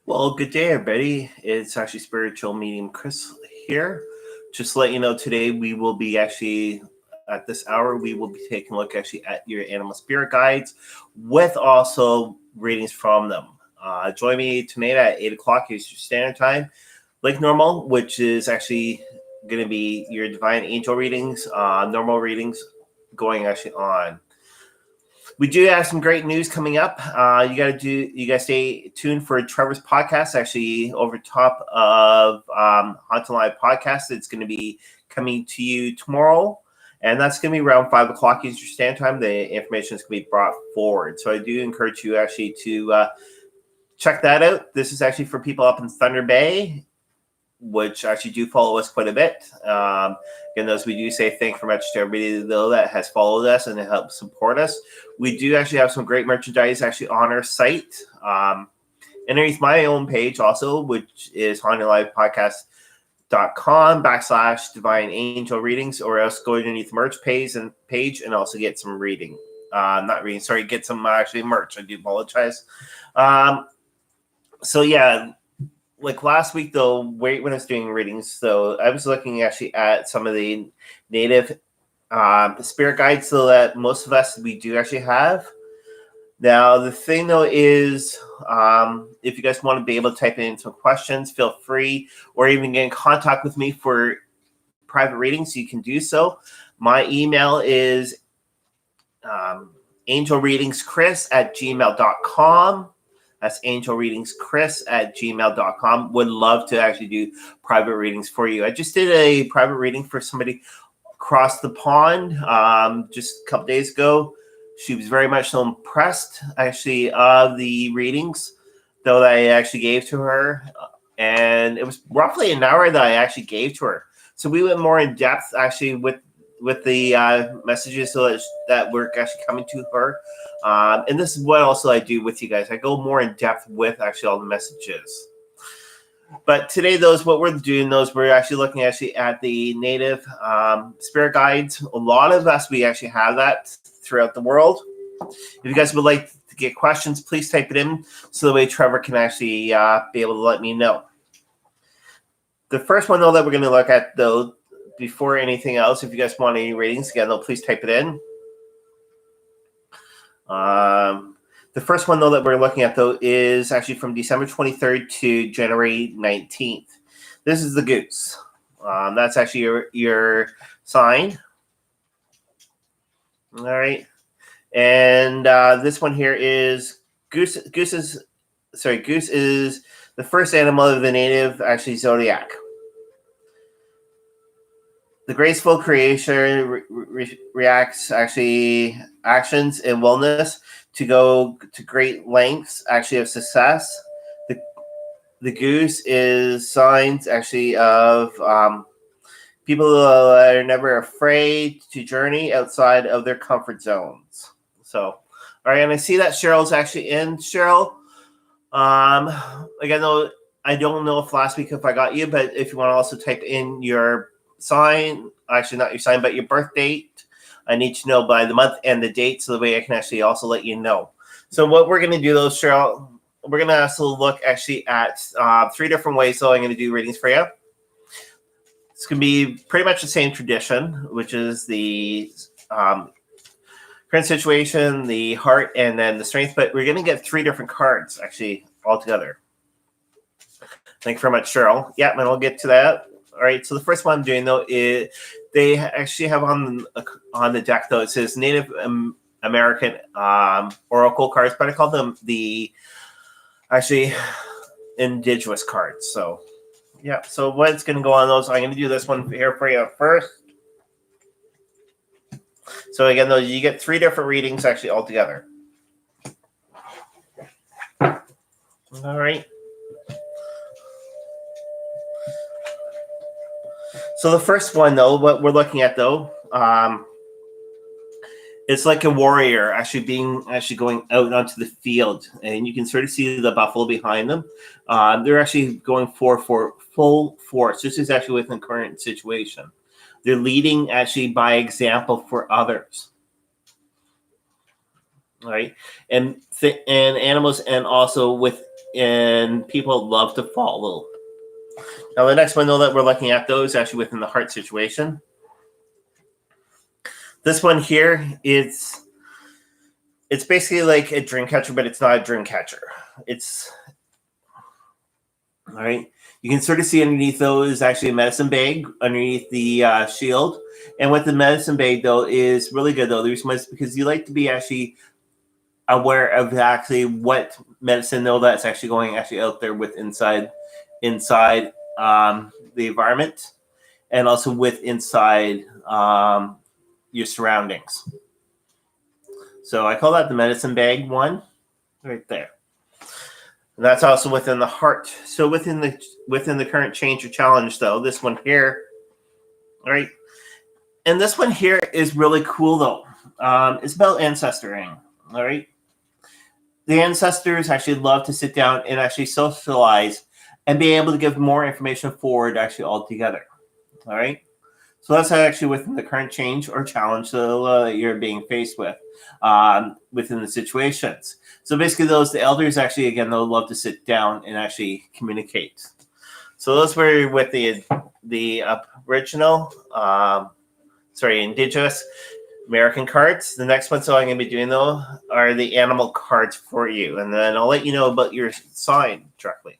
Well, good day, everybody. It's actually Spiritual Medium Chris here. Just to let you know, today we will be actually at this hour we will be taking a look actually at your animal spirit guides, with also readings from them. Join me tonight at 8 o'clock Eastern Standard Time, like normal, which is actually going to be your divine angel readings, normal readings going actually on. We do have some great news coming up. You guys stay tuned for Trevor's podcast, actually over top of Haunted Live podcast. It's going to be coming to you tomorrow, and that's going to be around 5 o'clock Eastern Standard Time. The information is going to be brought forward, so I do encourage you actually to check that out. This is actually for people up in Thunder Bay, which actually do follow us quite a bit. Again, those we do say thank you very much to everybody though that has followed us and helped support us. We do actually have some great merchandise actually on our site. Underneath my own page also, which is hauntedlivepodcast.com/divine angel readings, or else go underneath the merch page and also get some reading. Get some actually merch. I do apologize. So yeah, like last week though, when I was doing readings, so I was looking actually at some of the native spirit guides, so that most of us we do actually have. Now the thing though is, if you guys want to be able to type in some questions, feel free, or even get in contact with me for private readings, you can do so. My email is angelreadingschris@gmail.com. That's angelreadingschris@gmail.com. Would love to actually do private readings for you. I just did a private reading for somebody across the pond just a couple days ago. She was very much so impressed actually of the readings though that I actually gave to her. And it was roughly an hour that I actually gave to her. So we went more in depth actually with the messages that were actually coming to her. And this is what also I do with you guys. I go more in depth with actually all the messages. But today, what we're doing, we're actually looking actually at the native spirit guides. A lot of us, we actually have that throughout the world. If you guys would like to get questions, please type it in so the way Trevor can actually be able to let me know. The first one, though, that we're going to look at, though, before anything else, if you guys want any ratings, again, though, please type it in. The first one, though, that we're looking at, though, is actually from December 23rd to January 19th. This is the goose. That's actually your sign. All right. And this one here is goose. Goose is the first animal of the native actually zodiac. The graceful creation reacts actually actions and willingness to go to great lengths actually of success. The goose is signs actually of people that are never afraid to journey outside of their comfort zones. So, all right, and I see that Cheryl's actually in. Cheryl, again, though, I don't know if last week if I got you, but if you want to also type in your sign, actually not your sign, but your birth date, I need to know by the month and the date, so the way I can actually also let you know. So what we're going to do, though, Cheryl, we're going to also look actually at 3 different ways. So I'm going to do readings for you. It's going to be pretty much the same tradition, which is the current situation, the heart, and then the strength. But we're going to get 3 different cards actually all together. Thank you very much, Cheryl. Yeah, and I'll get to that. All right. So the first one I'm doing, though, is they actually have on the deck, though, it says Native American Oracle cards, but I call them the actually indigenous cards. So yeah, so what's going to go on those? I'm going to do this one here for you first. So again, though, you get 3 different readings actually all together. All right. So the first one, though, what we're looking at, though, it's like a warrior actually going out onto the field, and you can sort of see the buffalo behind them. They're actually going for full force. This is actually within the current situation. They're leading actually by example for others. right? And animals, and also within people love to follow. Now, the next one though that we're looking at though is actually within the heart situation. This one here, it's basically like a dream catcher, but it's not a dream catcher. It's all right. You can sort of see underneath though is actually a medicine bag underneath the shield, and what the medicine bag though is really good though. The reason why is because you like to be actually aware of actually what medicine though that's actually going actually out there with inside the environment, and also with inside your surroundings. So I call that the medicine bag one right there. And that's also within the heart. So within the current change or challenge though, this one here, right? And this one here is really cool though. It's about ancestoring, all right? The ancestors actually love to sit down and actually socialize and be able to give more information forward actually all together, all right? So that's actually within the current change or challenge that you're being faced with within the situations. So basically the elders actually, again, they'll love to sit down and actually communicate. So those were with the Aboriginal, Indigenous American cards. The next one, so I'm going to be doing though, are the animal cards for you. And then I'll let you know about your sign directly.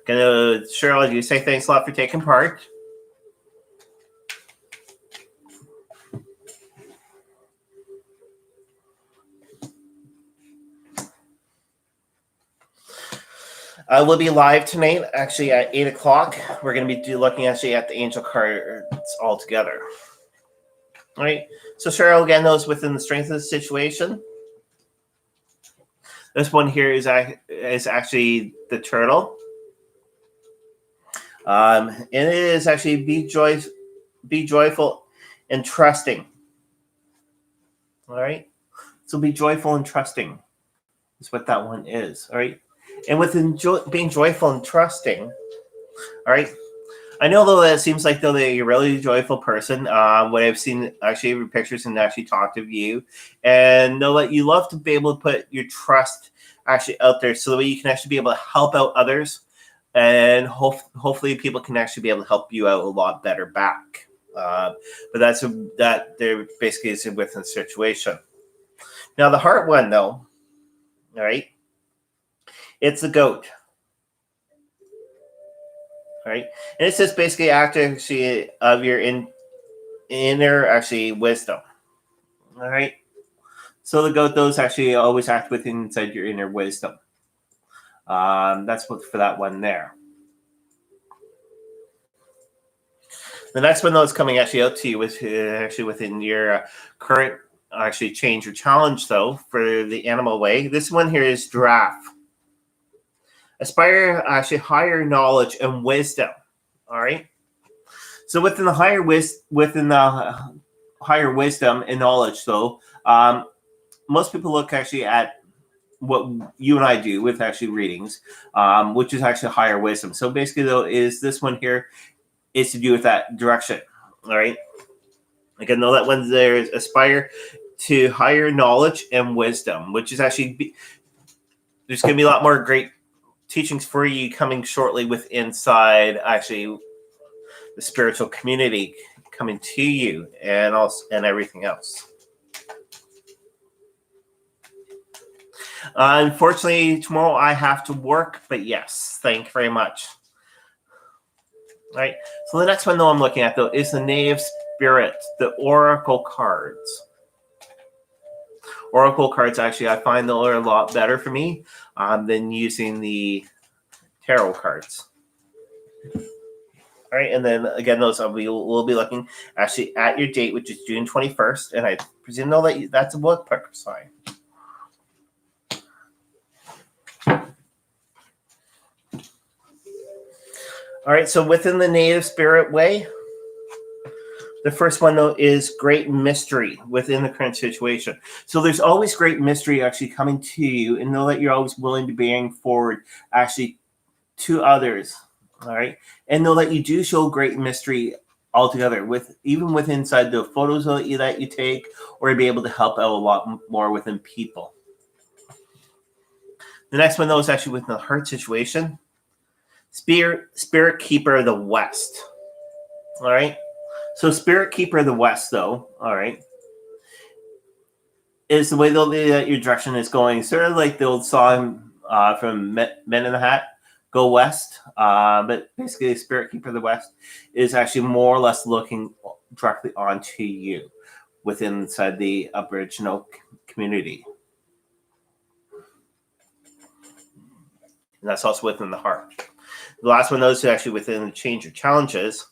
Cheryl, you say thanks a lot for taking part. We'll be live tonight, actually at 8 o'clock. We're going to be looking actually at the angel cards all together. All right. So Cheryl, again, those within the strength of the situation. This one here is actually the turtle. And it is actually be joyful and trusting. All right. So be joyful and trusting is what that one is. All right. And within being joyful and trusting, all right. I know though that it seems like though that you're a really joyful person. What I've seen actually pictures and actually talked of you, and know that you love to be able to put your trust actually out there, so that you can actually be able to help out others, and hopefully people can actually be able to help you out a lot better back. But that there basically is within the situation. Now the heart one though, all right. It's the goat, right? And it says basically act actually of your inner actually wisdom, all right? So the goat, those actually always act within inside your inner wisdom. That's what for that one there. The next one though is coming actually out to you is actually within your current actually change or challenge though for the animal way. This one here is giraffe. Aspire actually higher knowledge and wisdom. All right. So within the higher wisdom and knowledge, though, most people look actually at what you and I do with actually readings, which is actually higher wisdom. So basically, though, is this one here is to do with that direction. All right. Again, though, that one there is aspire to higher knowledge and wisdom, which is actually there's going to be a lot more great teachings for you coming shortly with inside actually the spiritual community coming to you, and also and everything else. Unfortunately, tomorrow I have to work, but yes, thank you very much. All right. So the next one though I'm looking at though is the native spirit, the oracle cards. Oracle cards actually I find though are a lot better for me than using the tarot cards. All right, and then again, those we'll be looking actually at your date, which is June 21st, and I presume though that that's a woodpecker sign. All right, so within the native spirit way, the first one though is great mystery within the current situation. So there's always great mystery actually coming to you, and know that you're always willing to bring forward actually to others. All right. And know that you do show great mystery altogether, with even with inside the photos that you take, or be able to help out a lot more within people. The next one, though, is actually within the heart situation. Spirit Keeper of the West. All right. So Spirit Keeper of the West, though, all right, is the way that your direction is going. Sort of like the old song from Men in the Hat, Go West. But basically, Spirit Keeper of the West is actually more or less looking directly onto you within inside the Aboriginal community. And that's also within the heart. The last one, those are actually within the change of challenges,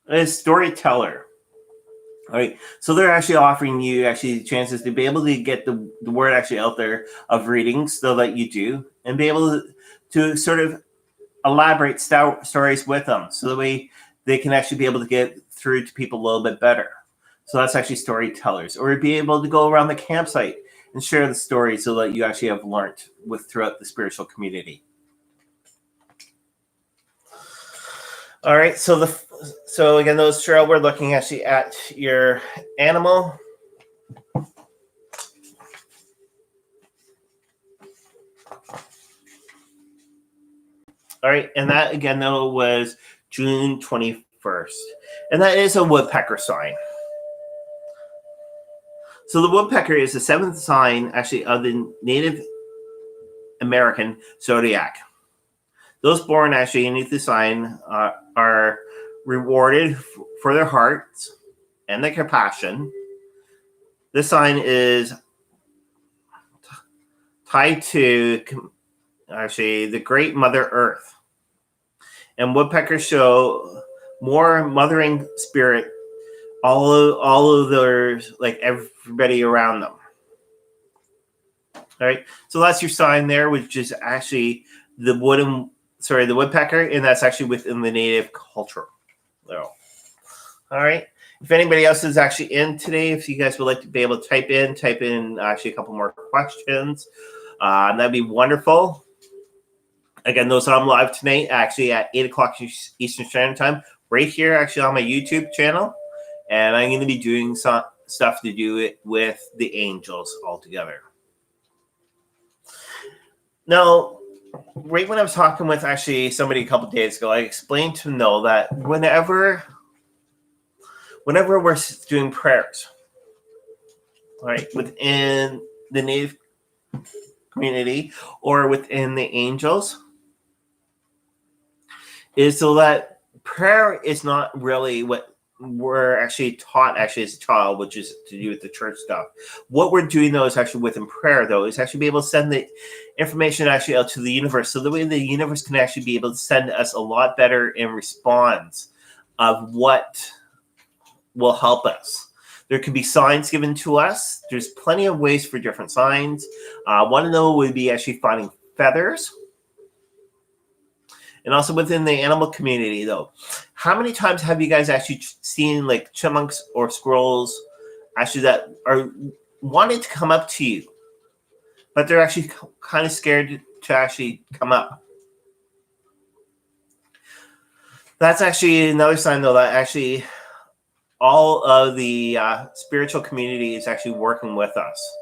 is Storyteller. All right, so they're actually offering you actually chances to be able to get the word actually out there of readings, so that you do, and be able to sort of elaborate stories with them, so that way they can actually be able to get through to people a little bit better. So that's actually storytellers, or be able to go around the campsite and share the story, so that you actually have learned throughout the spiritual community. All right, so again, those Cheryl, we're looking actually at your animal. All right, and that again though was June 21st, and that is a woodpecker sign. So the woodpecker is the 7th sign actually of the Native American zodiac. Those born actually underneath the sign are rewarded for their hearts and their compassion. This sign is tied to actually the Great Mother Earth, and woodpeckers show more mothering spirit. All of their, like, everybody around them. All right, so that's your sign there, which is actually the woodpecker, and that's actually within the native culture. So, all right. If anybody else is actually in today, if you guys would like to be able to type in actually a couple more questions, that'd be wonderful. Again, those I'm live tonight, actually at 8 o'clock Eastern Standard Time, right here, actually on my YouTube channel. And I'm going to be doing some stuff to do it with the angels altogether. Now, right when I was talking with actually somebody a couple days ago, I explained to know that whenever we're doing prayers, all right, within the Native community or within the angels, is so that prayer is not really what we're actually taught actually as a child, which is to do with the church stuff. What we're doing though is actually within prayer though is actually be able to send the information actually out to the universe, so the way the universe can actually be able to send us a lot better in response of what will help us. There could be signs given to us. There's plenty of ways for different signs. One of them would be actually finding feathers. And also within the animal community, though, how many times have you guys actually seen like chipmunks or squirrels actually that are wanting to come up to you, but they're actually kind of scared to actually come up? That's actually another sign, though, that actually all of the spiritual community is actually working with us.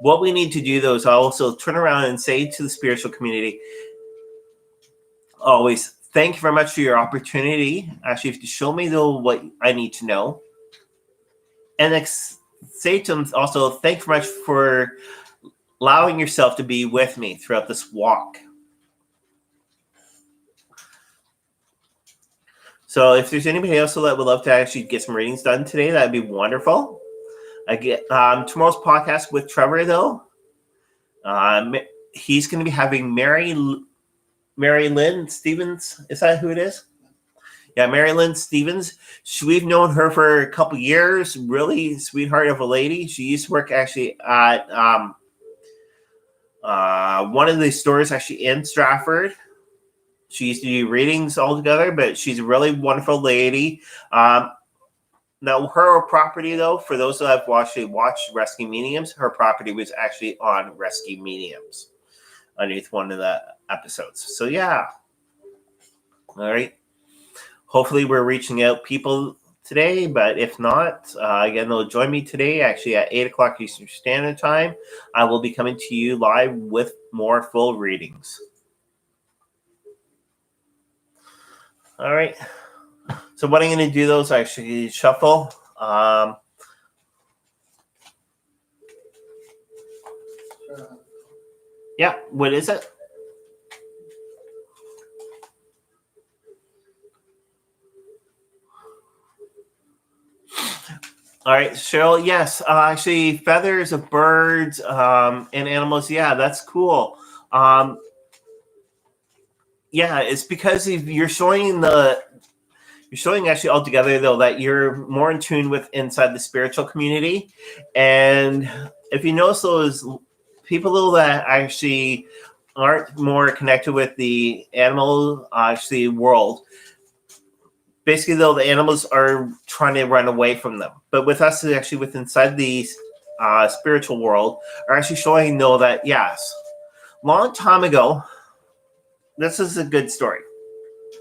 What we need to do, though, is also turn around and say to the spiritual community, always, thank you very much for your opportunity, actually, to show me though what I need to know. And say to them also, thank you very much for allowing yourself to be with me throughout this walk. So if there's anybody else that would love to actually get some readings done today, that'd be wonderful. I get tomorrow's podcast with Trevor, though. He's going to be having Mary Lynn Stevens. Is that who it is? Yeah, Mary Lynn Stevens. We've known her for a couple years. Really sweetheart of a lady. She used to work actually at one of the stores actually in Stratford. She used to do readings all together, but she's a really wonderful lady. Now, her property, though, for those that have watched Rescue Mediums, her property was actually on Rescue Mediums underneath one of the episodes. So, yeah. All right. Hopefully we're reaching out people today, but if not, again, they'll join me today actually at 8 o'clock Eastern Standard Time. I will be coming to you live with more full readings. All right. So what I'm going to do, though, is actually shuffle. Yeah, what is it? All right, Cheryl. Yes, actually, feathers of birds and animals. Yeah, that's cool. Yeah, it's because you're showing actually altogether though that you're more in tune with inside the spiritual community, and if you notice those people that actually aren't more connected with the animal actually world, basically though the animals are trying to run away from them, but with us actually with inside the spiritual world are actually showing though that yes, long time ago, this is a good story.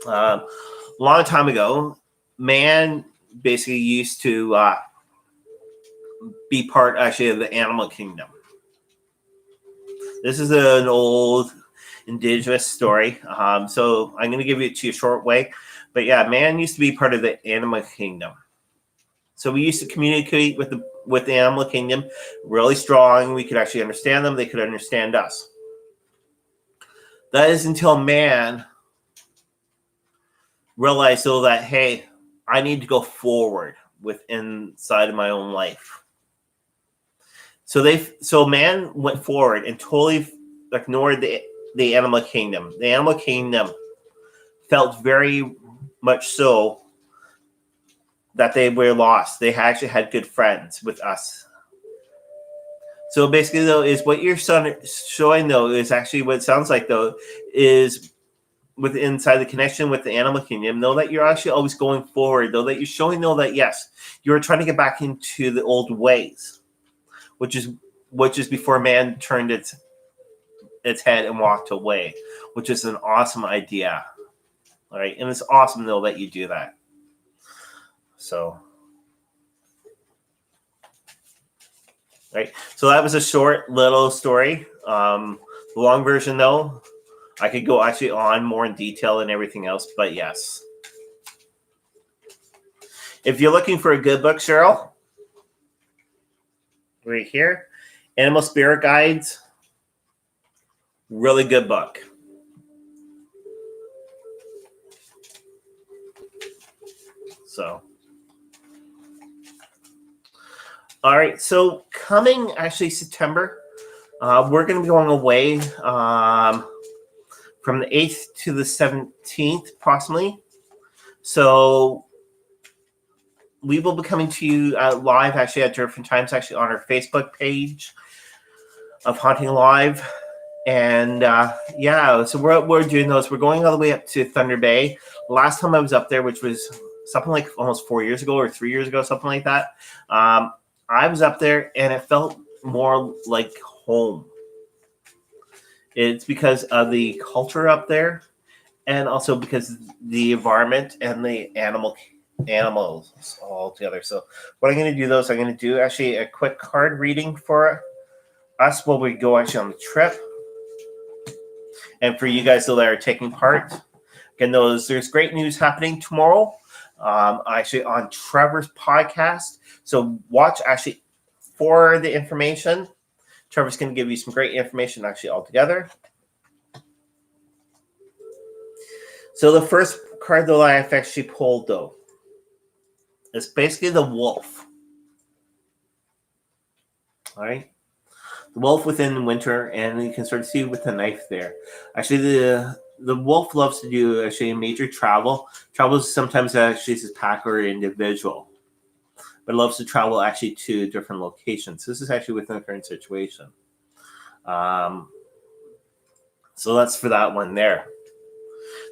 Long time ago, man basically used to be part actually of the animal kingdom. This is an old indigenous story, so I'm going to give it to you a short way. But yeah, man used to be part of the animal kingdom. So we used to communicate with the animal kingdom really strong. We could actually understand them. They could understand us. That is until man realized though that, hey, I need to go forward with inside of my own life. So man went forward and totally ignored the animal kingdom. The animal kingdom felt very much so that they were lost. They actually had good friends with us. So basically, though, is what you're showing, though, is actually what it sounds like, though, is with inside the connection with the animal kingdom, know that you're actually always going forward, though, that you're showing, though, that, yes, you're trying to get back into the old ways, which is before man turned its head and walked away, which is an awesome idea. All right. And it's awesome, though, that you do that. So, right. So that was a short little story. The long version, though, I could go actually on more in detail and everything else, but yes. If you're looking for a good book, Cheryl, right here, Animal Spirit Guides, really good book. So, all right. So coming actually September, we're going to be going away from the 8th to the 17th, possibly. So we will be coming to you live actually at different times, actually on our Facebook page of Haunting Live. And yeah, so we're doing those. We're going all the way up to Thunder Bay. Last time I was up there, which was something like almost 4 years ago or 3 years ago, something like that. I was up there and it felt more like home. It's because of the culture up there, and also because the environment and the animals all together. So what I'm going to do, though, is I'm going to do actually a quick card reading for us while we go actually on the trip. And for you guys that are taking part, again, there's great news happening tomorrow, actually on Trevor's podcast. So watch actually for the information. Trevor's going to give you some great information actually all together. So the first card that I've actually pulled, though, is basically the wolf. All right. The wolf within winter, and you can sort of see with the knife there. Actually, the wolf loves to do actually major travel. Travels sometimes actually as a pack or individual, but loves to travel actually to different locations. This is actually within the current situation. So that's for that one there.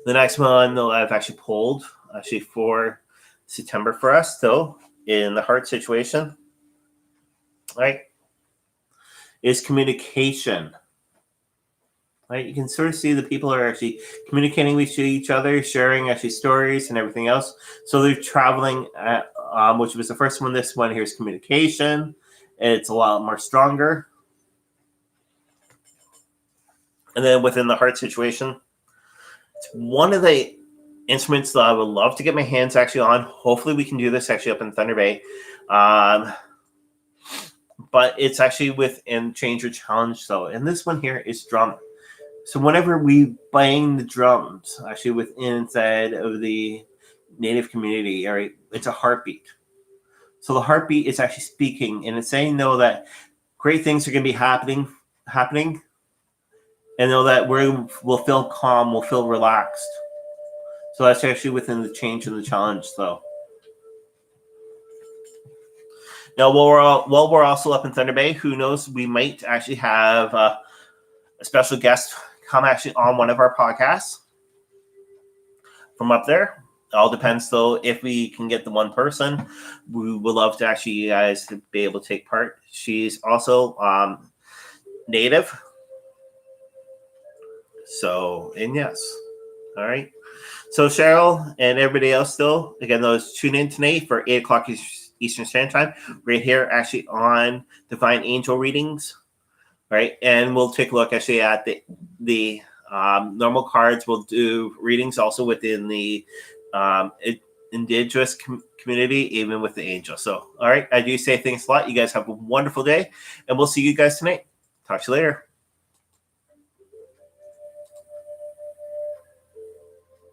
The next one that I've actually pulled actually for September for us, though, in the heart situation, right, is communication. Right, you can sort of see the people are actually communicating with each other, sharing actually stories and everything else. So they're traveling, which was the first one. This one here's communication. It's a lot more stronger. And then within the heart situation, it's one of the instruments that I would love to get my hands actually on. Hopefully we can do this actually up in Thunder Bay. But it's actually within Change Your Challenge though. And this one here is drum. So whenever we bang the drums, actually within inside of the native community area, it's a heartbeat. So the heartbeat is actually speaking, and it's saying though that great things are going to be happening, and know that we'll feel calm, we'll feel relaxed. So that's actually within the change and the challenge, though. Now, while we're also up in Thunder Bay, who knows? We might actually have a special guest come actually on one of our podcasts from up there. It all depends, though, if we can get the one person. We would love to actually you guys to be able to take part. She's also native. So, and yes. All right. So, Cheryl and everybody else still, again, those tune in tonight for 8 o'clock Eastern Standard Time, right here actually on Divine Angel Readings. Right, and we'll take a look actually at the normal cards. We'll do readings also within the indigenous community, even with the angel. So, all right, I do say thanks a lot. You guys have a wonderful day, and we'll see you guys tonight. Talk to you later.